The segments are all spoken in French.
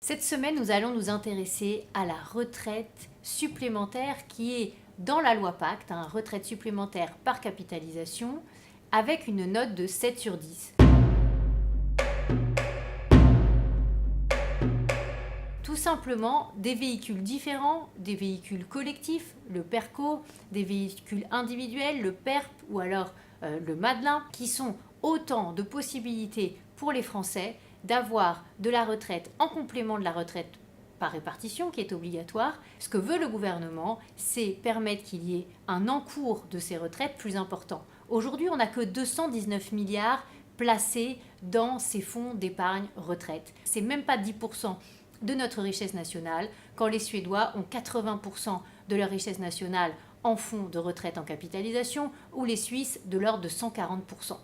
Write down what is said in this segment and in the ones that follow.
Cette semaine, nous allons nous intéresser à la retraite supplémentaire qui est dans la loi Pacte, retraite supplémentaire par capitalisation, avec une note de 7 sur 10. Tout simplement des véhicules différents, des véhicules collectifs, le PERCO, des véhicules individuels, le PERP ou alors le Madelin, qui sont autant de possibilités pour les Français d'avoir de la retraite en complément de la retraite par répartition qui est obligatoire. Ce que veut le gouvernement, c'est permettre qu'il y ait un encours de ces retraites plus important. Aujourd'hui, on n'a que 219 milliards placés dans ces fonds d'épargne retraite. C'est même pas 10% de notre richesse nationale, quand les Suédois ont 80% de leur richesse nationale en fonds de retraite en capitalisation, ou les Suisses de l'ordre de 140%.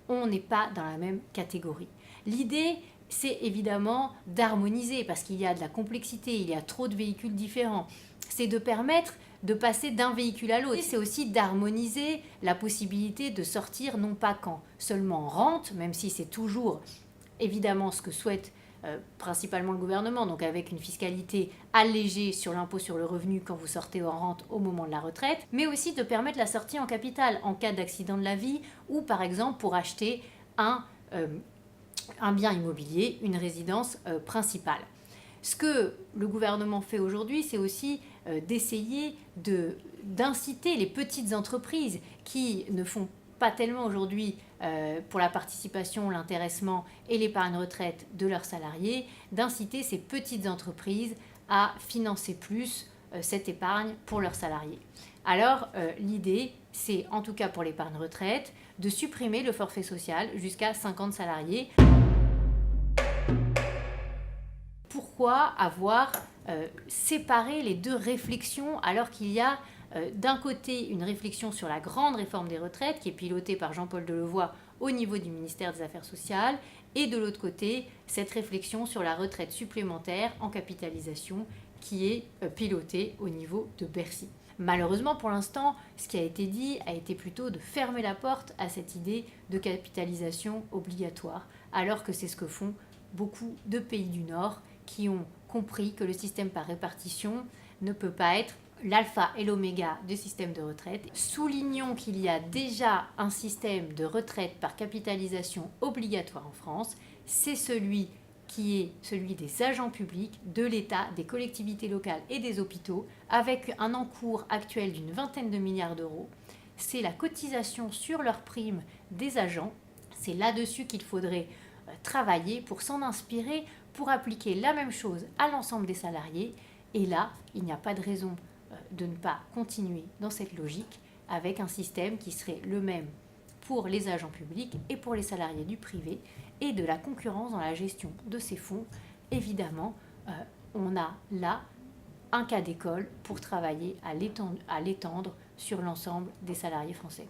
On n'est pas dans la même catégorie. L'idée, c'est évidemment d'harmoniser, parce qu'il y a de la complexité, il y a trop de véhicules différents. C'est de permettre de passer d'un véhicule à l'autre. C'est aussi d'harmoniser la possibilité de sortir, non pas quand seulement en rente, même si c'est toujours évidemment ce que souhaite principalement le gouvernement, donc avec une fiscalité allégée sur l'impôt sur le revenu quand vous sortez en rente au moment de la retraite, mais aussi de permettre la sortie en capital en cas d'accident de la vie ou par exemple pour acheter un bien immobilier, une résidence principale. Ce que le gouvernement fait aujourd'hui, c'est aussi d'essayer d'inciter les petites entreprises qui ne font pas tellement aujourd'hui pour la participation, l'intéressement et l'épargne retraite de leurs salariés, d'inciter ces petites entreprises à financer plus cette épargne pour leurs salariés. Alors l'idée, c'est en tout cas pour l'épargne retraite, de supprimer le forfait social jusqu'à 50 salariés. Pourquoi avoir séparé les deux réflexions alors qu'il y a d'un côté une réflexion sur la grande réforme des retraites qui est pilotée par Jean-Paul Delevoye au niveau du ministère des Affaires sociales et de l'autre côté cette réflexion sur la retraite supplémentaire en capitalisation qui est pilotée au niveau de Bercy. Malheureusement, pour l'instant, ce qui a été dit a été plutôt de fermer la porte à cette idée de capitalisation obligatoire, alors que c'est ce que font beaucoup de pays du Nord qui ont compris que le système par répartition ne peut pas être l'alpha et l'oméga du système de retraite. Soulignons qu'il y a déjà un système de retraite par capitalisation obligatoire en France. C'est celui qui est celui des agents publics, de l'État, des collectivités locales et des hôpitaux, avec un encours actuel d'une vingtaine de milliards d'euros. C'est la cotisation sur leurs primes des agents. C'est là-dessus qu'il faudrait travailler pour s'en inspirer, pour appliquer la même chose à l'ensemble des salariés. Et là, il n'y a pas de raison de ne pas continuer dans cette logique avec un système qui serait le même pour les agents publics et pour les salariés du privé et de la concurrence dans la gestion de ces fonds. Évidemment, on a là un cas d'école pour travailler à l'étendre sur l'ensemble des salariés français.